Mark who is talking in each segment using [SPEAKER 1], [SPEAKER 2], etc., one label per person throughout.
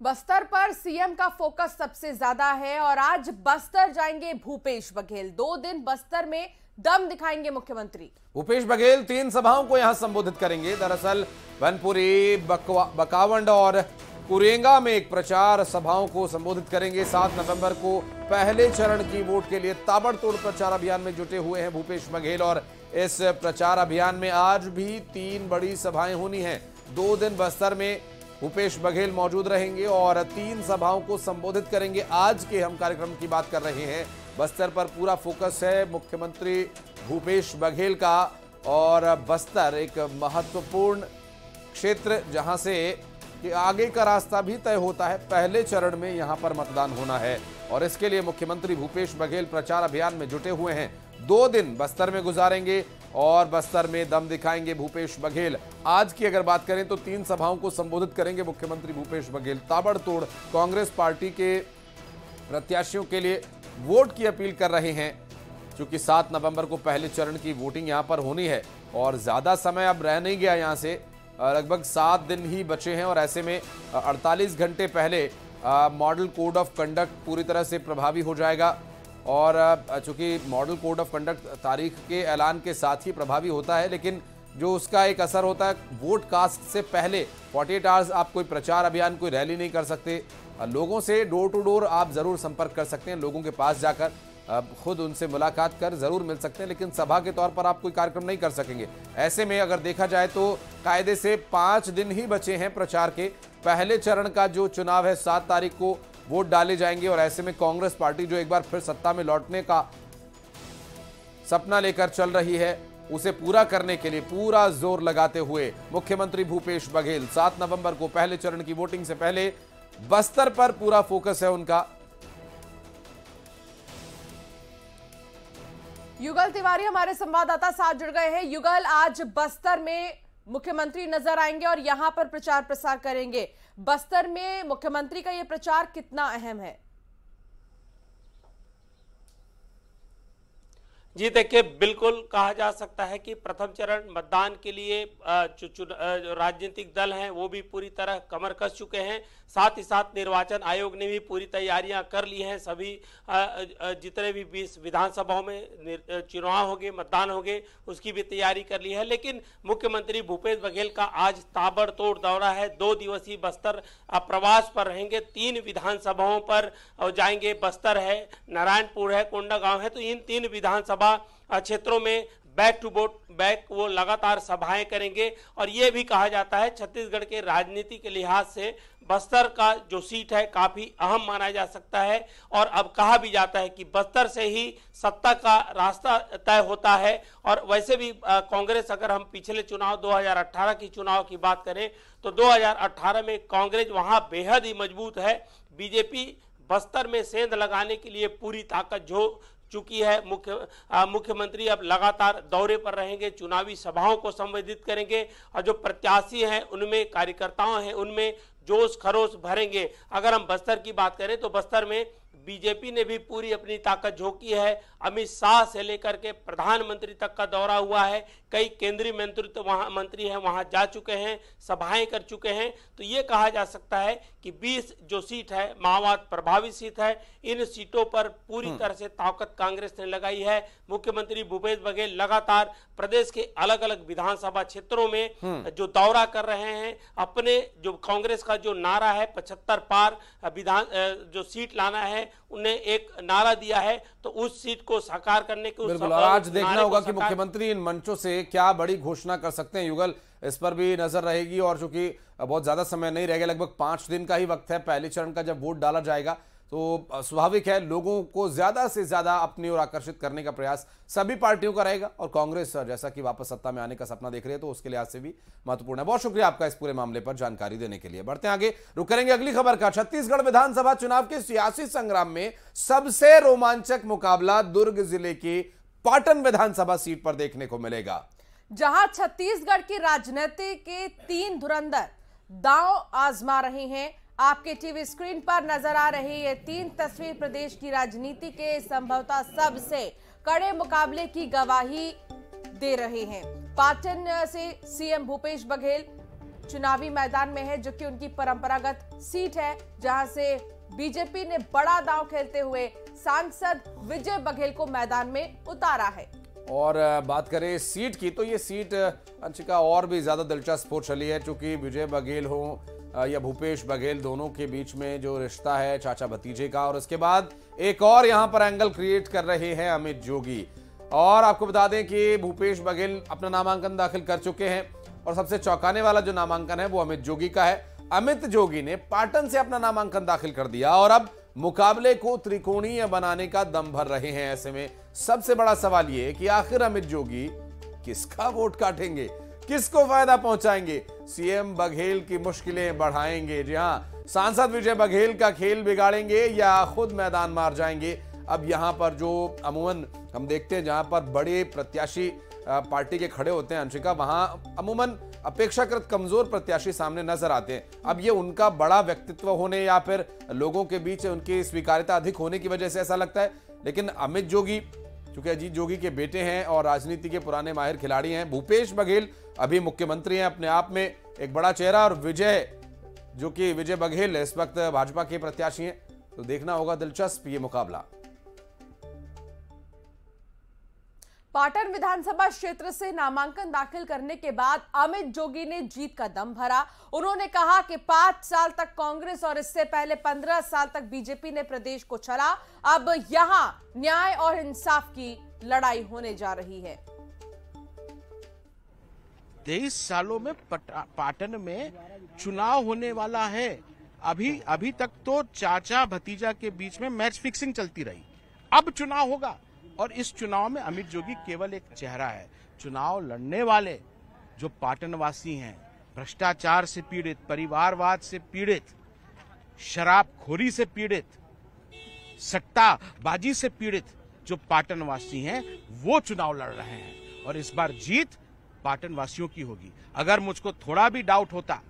[SPEAKER 1] बस्तर पर सीएम का फोकस सबसे ज्यादा है और आज बस्तर जाएंगे भूपेश बघेल। 2 दिन बस्तर में दम दिखाएंगे मुख्यमंत्री
[SPEAKER 2] भूपेश बघेल 3 सभाओं को यहां संबोधित करेंगे। दरअसल वनपुरी, बकावंड और कुरेंगा में एक प्रचार सभाओं को संबोधित करेंगे। 7 नवंबर को पहले चरण की वोट के लिए ताबड़तोड़ प्रचार अभियान में जुटे हुए हैं भूपेश बघेल और इस प्रचार अभियान में आज भी 3 बड़ी सभाएं होनी हैं। 2 दिन बस्तर में भूपेश बघेल मौजूद रहेंगे और 3 सभाओं को संबोधित करेंगे। आज के हम कार्यक्रम की बात कर रहे हैं। बस्तर पर पूरा फोकस है मुख्यमंत्री भूपेश बघेल का और बस्तर एक महत्वपूर्ण क्षेत्र जहां से कि आगे का रास्ता भी तय होता है। पहले चरण में यहां पर मतदान होना है और इसके लिए मुख्यमंत्री भूपेश बघेल प्रचार अभियान में जुटे हुए हैं। 2 दिन बस्तर में गुजारेंगे और बस्तर में दम दिखाएंगे भूपेश बघेल। आज की अगर बात करें तो 3 सभाओं को संबोधित करेंगे मुख्यमंत्री भूपेश बघेल। ताबड़तोड़ कांग्रेस पार्टी के प्रत्याशियों के लिए वोट की अपील कर रहे हैं क्योंकि 7 नवंबर को पहले चरण की वोटिंग यहां पर होनी है और ज्यादा समय अब रह नहीं गया। यहां से लगभग 7 दिन ही बचे हैं और ऐसे में 48 घंटे पहले मॉडल कोड ऑफ कंडक्ट पूरी तरह से प्रभावी हो जाएगा और चूंकि मॉडल कोड ऑफ कंडक्ट तारीख के ऐलान के साथ ही प्रभावी होता है, लेकिन जो उसका एक असर होता है वोट कास्ट से पहले 48 आवर्स आप कोई प्रचार अभियान, कोई रैली नहीं कर सकते। लोगों से डोर टू डोर आप जरूर संपर्क कर सकते हैं, लोगों के पास जाकर खुद उनसे मुलाकात कर जरूर मिल सकते हैं, लेकिन सभा के तौर पर आप कोई कार्यक्रम नहीं कर सकेंगे। ऐसे में अगर देखा जाए तो कायदे से 5 दिन ही बचे हैं प्रचार के। पहले चरण का जो चुनाव है 7 तारीख को वोट डाले जाएंगे और ऐसे में कांग्रेस पार्टी जो एक बार फिर सत्ता में लौटने का सपना लेकर चल रही है उसे पूरा करने के लिए पूरा जोर लगाते हुए मुख्यमंत्री भूपेश बघेल 7 नवंबर को पहले चरण की वोटिंग से पहले बस्तर पर पूरा फोकस है उनका।
[SPEAKER 1] युगल तिवारी हमारे संवाददाता साथ जुड़ गए हैं। युगल, आज बस्तर में मुख्यमंत्री नजर आएंगे और यहां पर प्रचार प्रसार करेंगे। बस्तर में मुख्यमंत्री का यह प्रचार कितना अहम है?
[SPEAKER 3] जी देखिए, बिल्कुल कहा जा सकता है कि प्रथम चरण मतदान के लिए जो राजनीतिक दल हैं वो भी पूरी तरह कमर कस चुके हैं। साथ ही साथ निर्वाचन आयोग ने भी पूरी तैयारियां कर ली हैं। सभी जितने भी 20 विधानसभाओं में चुनाव होंगे, मतदान होंगे, उसकी भी तैयारी कर ली है। लेकिन मुख्यमंत्री भूपेश बघेल का आज ताबड़तोड़ दौरा है। 2 दिवसीय बस्तर प्रवास पर रहेंगे। 3 विधानसभाओं पर जाएंगे। बस्तर है, नारायणपुर है, कोंडागांव है। तो इन 3 विधानसभा क्षेत्रों में बैक टू बैक वो लगातार सभाएं करेंगे और ये भी कहा जाता है छत्तीसगढ़ के राजनीति के लिहाज से बस्तर का जो सीट है काफी अहम माना जा सकता है और अब कहा भी जाता है कि बस्तर से ही सत्ता का रास्ता तय होता है। और वैसे भी कांग्रेस, अगर हम पिछले चुनाव 2018 की चुनाव की बात करें तो 2018 में कांग्रेस वहां बेहद ही मजबूत है। बीजेपी बस्तर में सेंध लगाने के लिए पूरी ताकत झोंक चुकी है। मुख्यमंत्री अब लगातार दौरे पर रहेंगे, चुनावी सभाओं को संबोधित करेंगे और जो प्रत्याशी हैं उनमें, कार्यकर्ताओं हैं उनमें जोश खरोश भरेंगे। अगर हम बस्तर की बात करें तो बस्तर में बीजेपी ने भी पूरी अपनी ताकत झोंकी है। अमित शाह से लेकर के प्रधानमंत्री तक का दौरा हुआ है। कई केंद्रीय मंत्री हैं वहां जा चुके हैं, सभाएं कर चुके हैं। तो ये कहा जा सकता है कि 20 जो सीट है माओवाद प्रभावित सीट है, इन सीटों पर पूरी तरह से ताकत कांग्रेस ने लगाई है। मुख्यमंत्री भूपेश बघेल लगातार प्रदेश के अलग अलग विधानसभा क्षेत्रों में जो दौरा कर रहे हैं। अपने जो कांग्रेस का जो नारा है 75 पार जो सीट लाना है, उन्हें एक नारा दिया है, तो उस सीट को साकार करने के
[SPEAKER 2] बिल्कुल आज देखना होगा कि मुख्यमंत्री इन मंचों से क्या बड़ी घोषणा कर सकते हैं। युगल, इस पर भी नजर रहेगी और चूंकि बहुत ज्यादा समय नहीं रह गया, लगभग 5 दिन का ही वक्त है। पहले चरण का जब वोट डाला जाएगा तो स्वाभाविक है लोगों को ज्यादा से ज्यादा अपनी ओर आकर्षित करने का प्रयास सभी पार्टियों का रहेगा और कांग्रेस जैसा कि वापस सत्ता में आने का सपना देख रही है तो उसके लिहाज से भी महत्वपूर्ण है। बहुत शुक्रिया आपका इस पूरे मामले पर जानकारी देने के लिए। बढ़ते आगे, रुक करेंगे अगली खबर का। छत्तीसगढ़ विधानसभा चुनाव के सियासी संग्राम में सबसे रोमांचक मुकाबला दुर्ग जिले की पाटन विधानसभा सीट पर देखने को मिलेगा,
[SPEAKER 1] जहां छत्तीसगढ़ की राजनीति के 3 धुरंधर दांव आजमा रहे हैं। आपके टीवी स्क्रीन पर नजर आ रही ये 3 तस्वीर प्रदेश की राजनीति के संभवतः सबसे कड़े मुकाबले की गवाही दे रहे हैं। पाटन से सीएम भूपेश बघेल चुनावी मैदान में है, जो कि उनकी परंपरागत सीट है, जहां से बीजेपी ने बड़ा दांव खेलते हुए सांसद विजय बघेल को मैदान में उतारा है।
[SPEAKER 2] और बात करें सीट की, तो ये सीट अंशिका और भी ज्यादा दिलचस्प हो चली है, क्योंकि विजय बघेल हो या भूपेश बघेल, दोनों के बीच में जो रिश्ता है चाचा भतीजे का। और उसके बाद एक और यहां पर एंगल क्रिएट कर रहे हैं अमित जोगी। और आपको बता दें कि भूपेश बघेल अपना नामांकन दाखिल कर चुके हैं, और सबसे चौंकाने वाला जो नामांकन है वो अमित जोगी का है। अमित जोगी ने पाटन से अपना नामांकन दाखिल कर दिया और अब मुकाबले को त्रिकोणीय बनाने का दम भर रहे हैं। ऐसे में सबसे बड़ा सवाल यह है कि आखिर अमित जोगी किसका वोट काटेंगे, किसको फायदा पहुंचाएंगे? सीएम बघेल की मुश्किलें बढ़ाएंगे, जी हां, सांसद विजय बघेल का खेल बिगाड़ेंगे या खुद मैदान मार जाएंगे? अब यहां पर जो अमूमन हम देखते हैं, जहां पर बड़े प्रत्याशी पार्टी के खड़े होते हैं अंशिका, वहां अमूमन अपेक्षाकृत कमजोर प्रत्याशी सामने नजर आते हैं। अब ये उनका बड़ा व्यक्तित्व होने या फिर लोगों के बीच उनकी स्वीकार्यता अधिक होने की वजह से ऐसा लगता है, लेकिन अमित जोगी चूंकि अजीत जोगी के बेटे हैं और राजनीति के पुराने माहिर खिलाड़ी हैं, भूपेश बघेल अभी मुख्यमंत्री हैं, अपने आप में एक बड़ा चेहरा, और विजय जो कि विजय बघेल इस वक्त भाजपा के प्रत्याशी हैं, तो देखना होगा दिलचस्प ये मुकाबला।
[SPEAKER 1] पाटन विधानसभा क्षेत्र से नामांकन दाखिल करने के बाद अमित जोगी ने जीत का दम भरा। उन्होंने कहा कि 5 साल तक कांग्रेस और इससे पहले 15 साल तक बीजेपी ने प्रदेश को चला, अब यहां न्याय और इंसाफ की लड़ाई होने जा रही है।
[SPEAKER 4] 23 सालों में पाटन में चुनाव होने वाला है। अभी तक तो चाचा भतीजा के बीच में मैच फिक्सिंग चलती रही, अब चुनाव होगा और इस चुनाव में अमित जोगी केवल एक चेहरा है। चुनाव लड़ने वाले जो पाटनवासी हैं, भ्रष्टाचार से पीड़ित, परिवारवाद से पीड़ित, शराबखोरी से पीड़ित, सट्टाबाजी से पीड़ित जो पाटनवासी हैं, वो चुनाव लड़ रहे हैं और इस बार जीत पाटनवासियों की होगी। अगर मुझको थोड़ा भी डाउट होता,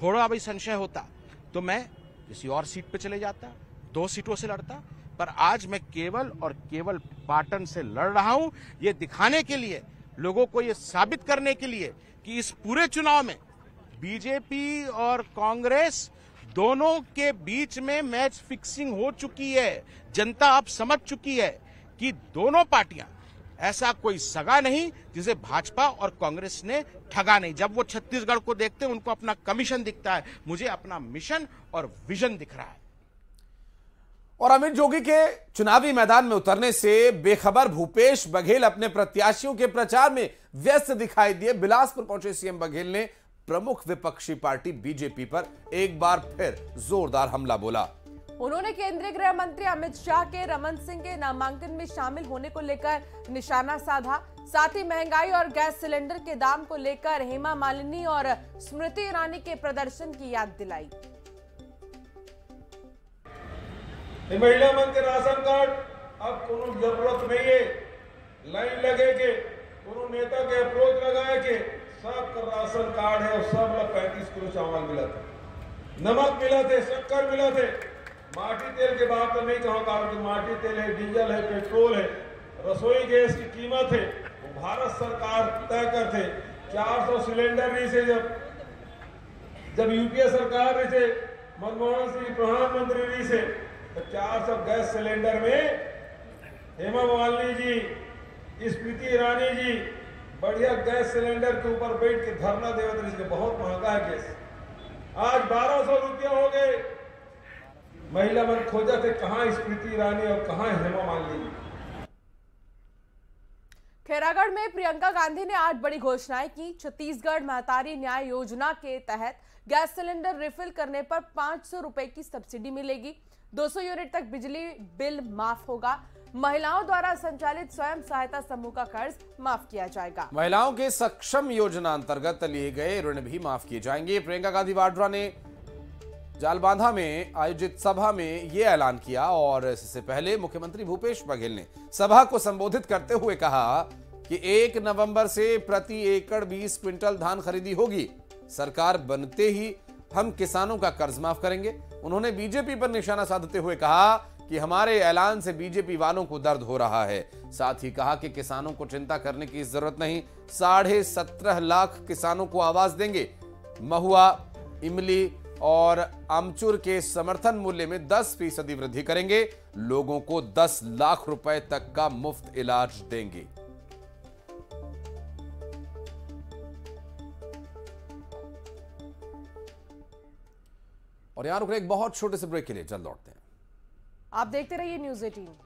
[SPEAKER 4] थोड़ा भी संशय होता, तो मैं किसी और सीट पे चले जाता, 2 सीटों से लड़ता, पर आज मैं केवल और केवल पाटन से लड़ रहा हूं, ये दिखाने के लिए, लोगों को ये साबित करने के लिए कि इस पूरे चुनाव में बीजेपी और कांग्रेस दोनों के बीच में मैच फिक्सिंग हो चुकी है। जनता अब समझ चुकी है कि दोनों पार्टियां, ऐसा कोई सगा नहीं जिसे भाजपा और कांग्रेस ने ठगा नहीं। जब वो छत्तीसगढ़ को देखते हैं, उनको अपना कमीशन दिखता है, मुझे अपना मिशन और विजन दिख रहा है।
[SPEAKER 2] और अमित जोगी के चुनावी मैदान में उतरने से बेखबर भूपेश बघेल अपने प्रत्याशियों के प्रचार में व्यस्त दिखाई दिए। बिलासपुर पहुंचे सीएम बघेल ने प्रमुख विपक्षी पार्टी बीजेपी पर एक बार फिर जोरदार हमला बोला।
[SPEAKER 1] उन्होंने केंद्रीय गृह मंत्री अमित शाह के रमन सिंह के नामांकन में शामिल होने को लेकर निशाना साधा। साथ ही महंगाई और गैस सिलेंडर के दाम को लेकर हेमा मालिनी और स्मृति ईरानी के प्रदर्शन की याद दिलाई।
[SPEAKER 5] महिला मन के राशन कार्ड अब कोनो जरूरत नहीं है, लाइन लगे के कोनो नेता के अप्रोच लगाए के सबका राशन कार्ड है और सब लोग 35 किलो चावल मिला थे, नमक मिला थे, शक्कर मिला थे। माटी तेल के बात तो नहीं कहूँगा, कि माटी तेल है, डीजल है, पेट्रोल है, रसोई गैस की कीमत है वो भारत सरकार तय करते। 400 सिलेंडर नहीं से जब यूपीए सरकार रही थे, मनमोहन सिंह प्रधानमंत्री रही से, तो 400 गैस सिलेंडर में हेमा मालिनी जी, स्मृति ईरानी जी बढ़िया गैस सिलेंडर के ऊपर बैठ के धरना देवत रही के बहुत महंगा है गैस। आज 1200 रुपया हो गए। महिला मन खोजा थे कहां स्मृति ईरानी और कहां हेमा मालिनी।
[SPEAKER 1] खैरागढ़ में प्रियंका गांधी ने आज बड़ी घोषणाएं की। छत्तीसगढ़ महतारी न्याय योजना के तहत गैस सिलेंडर रिफिल करने पर 500 रुपए की सब्सिडी मिलेगी। 200 यूनिट तक बिजली बिल माफ होगा। महिलाओं द्वारा संचालित स्वयं सहायता समूह का कर्ज माफ किया जाएगा।
[SPEAKER 2] महिलाओं के सक्षम योजना अंतर्गत लिए गए ऋण भी माफ किए जाएंगे। प्रियंका गांधी वाड्रा ने जालबांधा में आयोजित सभा में यह ऐलान किया और इससे पहले मुख्यमंत्री भूपेश बघेल ने सभा को संबोधित करते हुए कहा कि 1 नवंबर से प्रति एकड़ 20 क्विंटल धान खरीदी होगी। सरकार बनते ही हम किसानों का कर्ज माफ करेंगे। उन्होंने बीजेपी पर निशाना साधते हुए कहा कि हमारे ऐलान से बीजेपी वालों को दर्द हो रहा है। साथ ही कहा कि किसानों को चिंता करने की जरूरत नहीं, 17.5 लाख किसानों को आवाज देंगे। महुआ, इमली और आमचूर के समर्थन मूल्य में 10% वृद्धि करेंगे। लोगों को 10 लाख रुपए तक का मुफ्त इलाज देंगे। और यहां रुक रहे एक बहुत छोटे से ब्रेक के लिए, जल्द लौटते हैं।
[SPEAKER 1] आप देखते रहिए न्यूज़ 18।